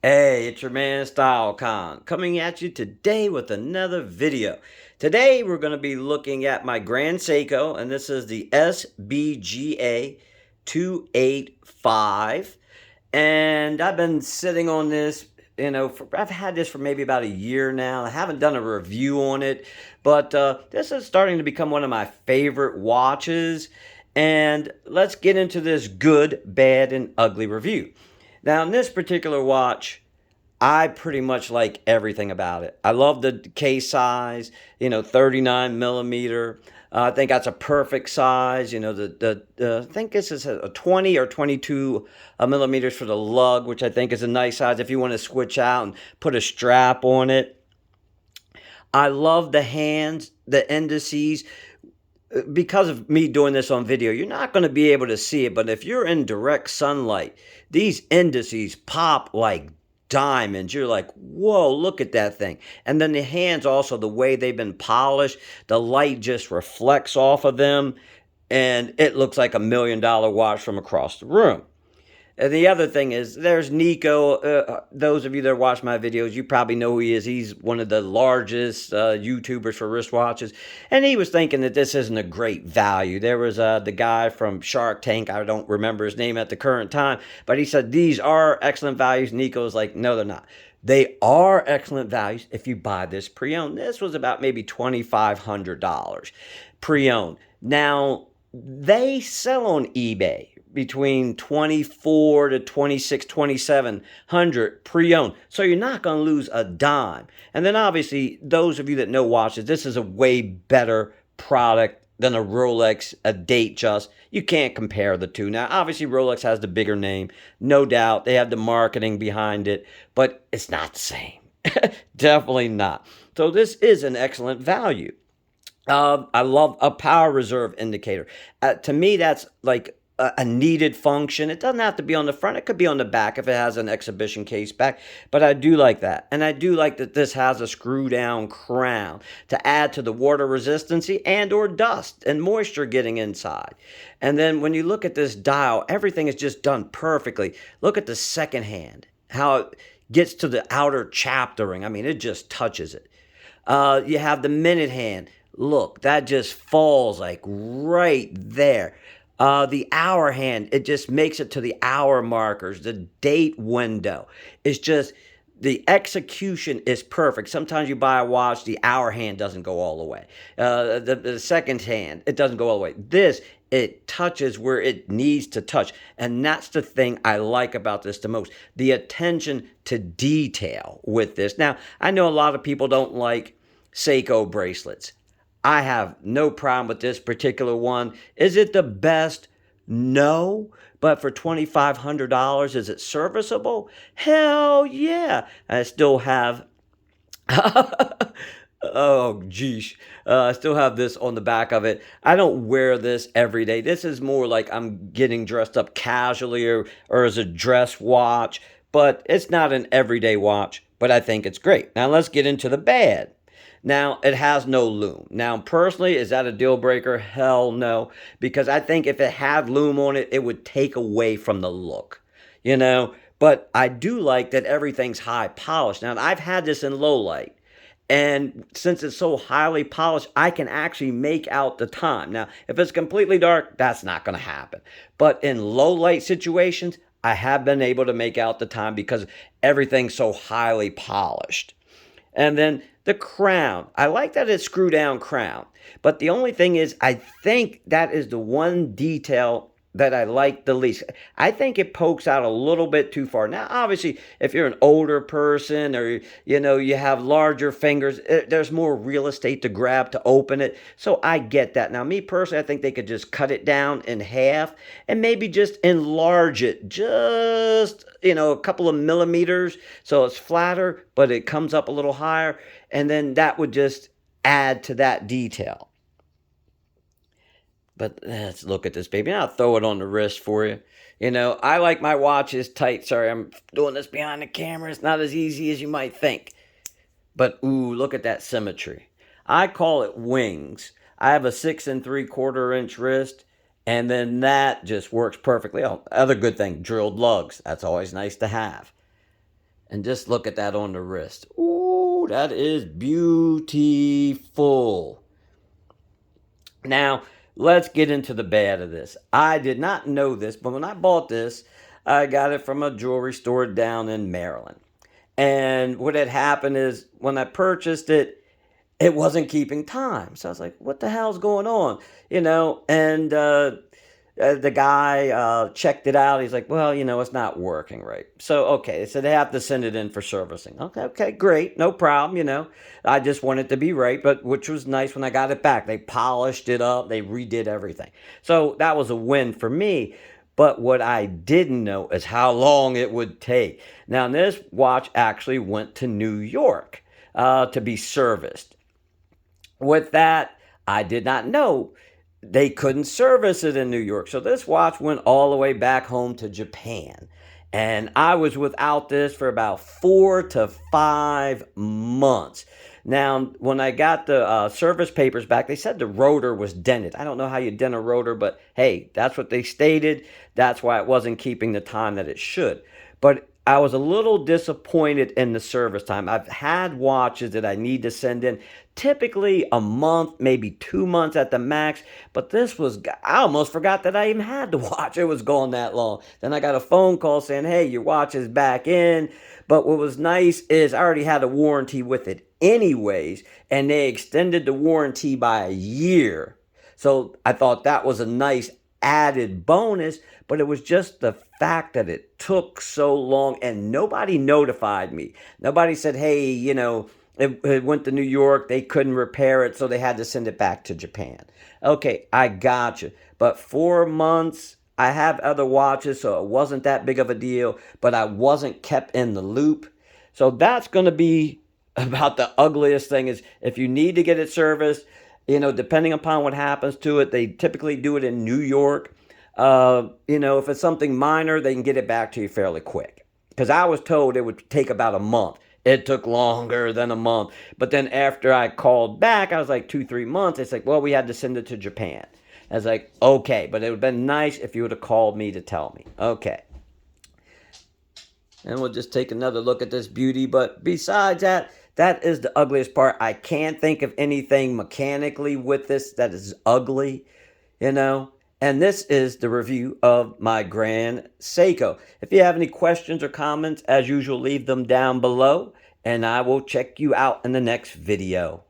Hey, it's your man StyleCon coming at you today with another video. Today we're going to be looking at my Grand Seiko, and this is the SBGA285. And I've been sitting on this, I've had this for maybe about a year now. I haven't done a review on it, but this is starting to become one of my favorite watches. And let's get into this good, bad, and ugly review. Now, in this particular watch, I pretty much like everything about it. I love the case size, 39 millimeter. I think that's a perfect size. I think this is a 20 or 22 millimeters for the lug, which I think is a nice size if you want to switch out and put a strap on it. I love the hands, the indices. Because of me doing this on video, you're not going to be able to see it, but if you're in direct sunlight, these indices pop like diamonds. You're like, whoa, look at that thing. And then the hands also, the way they've been polished, the light just reflects off of them, and it looks like $1 million watch from across the room. And the other thing is, there's Nico. Those of you that watch my videos, you probably know who he is. He's one of the largest YouTubers for wristwatches. And he was thinking that this isn't a great value. There was the guy from Shark Tank. I don't remember his name at the current time. But he said, these are excellent values. Nico's like, no, they're not. They are excellent values if you buy this pre-owned. This was about maybe $2,500 pre-owned. Now, they sell on eBay between 24 to 26, 2,700 pre-owned. So you're not going to lose a dime. And then obviously, those of you that know watches, this is a way better product than a Rolex, a Datejust. You can't compare the two. Now, obviously, Rolex has the bigger name. No doubt. They have the marketing behind it. But it's not the same. Definitely not. So this is an excellent value. I love a power reserve indicator. To me, that's like a needed function. It doesn't have to be on the front. It could be on the back if it has an exhibition case back. But I do like that. And I do like that this has a screw down crown to add to the water resistancy and or dust and moisture getting inside. And then when you look at this dial, everything is just done perfectly. Look at the second hand, how it gets to the outer chaptering. I mean, it just touches it. You have the minute hand. Look, that just falls like right there. The hour hand, it just makes it to the hour markers, the date window. It's just, the execution is perfect. Sometimes you buy a watch, the hour hand doesn't go all the way. The second hand, it doesn't go all the way. This, it touches where it needs to touch. And that's the thing I like about this the most. The attention to detail with this. Now, I know a lot of people don't like Seiko bracelets. I have no problem with this particular one. Is it the best? No. But for $2,500, is it serviceable? Hell yeah. I still have, oh geesh, I still have this on the back of it. I don't wear this every day. This is more like I'm getting dressed up casually or as a dress watch. But it's not an everyday watch, but I think it's great. Now let's get into the bad. Now, it has no lume. Now, personally, is that a deal breaker? Hell no. Because I think if it had lume on it, it would take away from the look, But I do like that everything's high polished. Now, I've had this in low light. And since it's so highly polished, I can actually make out the time. Now, if it's completely dark, that's not going to happen. But in low light situations, I have been able to make out the time because everything's so highly polished. And then the crown. I like that it's screw down crown. But the only thing is, I think that is the one detail that I like the least. I think it pokes out a little bit too far. Now, obviously, if you're an older person or, you have larger fingers, there's more real estate to grab to open it. So I get that. Now, me personally, I think they could just cut it down in half and maybe just enlarge it just, a couple of millimeters so it's flatter, but it comes up a little higher. And then that would just add to that detail. But let's look at this, baby. I'll throw it on the wrist for you. I like my watches tight. Sorry, I'm doing this behind the camera. It's not as easy as you might think. But, ooh, look at that symmetry. I call it wings. I have a 6 3/4 inch wrist, and then that just works perfectly. Oh, other good thing, drilled lugs. That's always nice to have. And just look at that on the wrist. Ooh, that is beautiful. Now, let's get into the bad of this. I did not know this, but when I bought this, I got it from a jewelry store down in Maryland. And what had happened is when I purchased it, it wasn't keeping time. So I was like, what the hell's going on? And the guy checked it out. He's like, well, it's not working right. So, okay. They said they have to send it in for servicing. Okay, great. No problem. I just want it to be right, but which was nice when I got it back. They polished it up. They redid everything. So that was a win for me. But what I didn't know is how long it would take. Now, this watch actually went to New York to be serviced. With that, I did not know they couldn't service it in New York. So this watch went all the way back home to Japan. And I was without this for about 4 to 5 months. Now, when I got the service papers back, they said the rotor was dented. I don't know how you dent a rotor, but hey, that's what they stated. That's why it wasn't keeping the time that it should. But I was a little disappointed in the service time. I've had watches that I need to send in typically a month, maybe 2 months at the max. But this was, I almost forgot that I even had the watch. It was gone that long. Then I got a phone call saying, hey, your watch is back in. But what was nice is I already had a warranty with it anyways, and they extended the warranty by a year. So I thought that was a nice added bonus, but it was just the fact that it took so long and nobody notified me. Nobody said, hey, it went to New York, they couldn't repair it, so they had to send it back to Japan. Okay, I got you. But 4 months, I have other watches, so it wasn't that big of a deal, but I wasn't kept in the loop. So that's going to be about the ugliest thing is if you need to get it serviced, depending upon what happens to it, they typically do it in New York. If it's something minor, they can get it back to you fairly quick. Because I was told it would take about a month. It took longer than a month. But then after I called back, I was like 2, 3 months. It's like, well, we had to send it to Japan. I was like, okay, but it would have been nice if you would have called me to tell me. Okay. And we'll just take another look at this beauty. But besides that, that is the ugliest part. I can't think of anything mechanically with this that is ugly, And this is the review of my Grand Seiko. If you have any questions or comments, as usual, leave them down below. And I will check you out in the next video.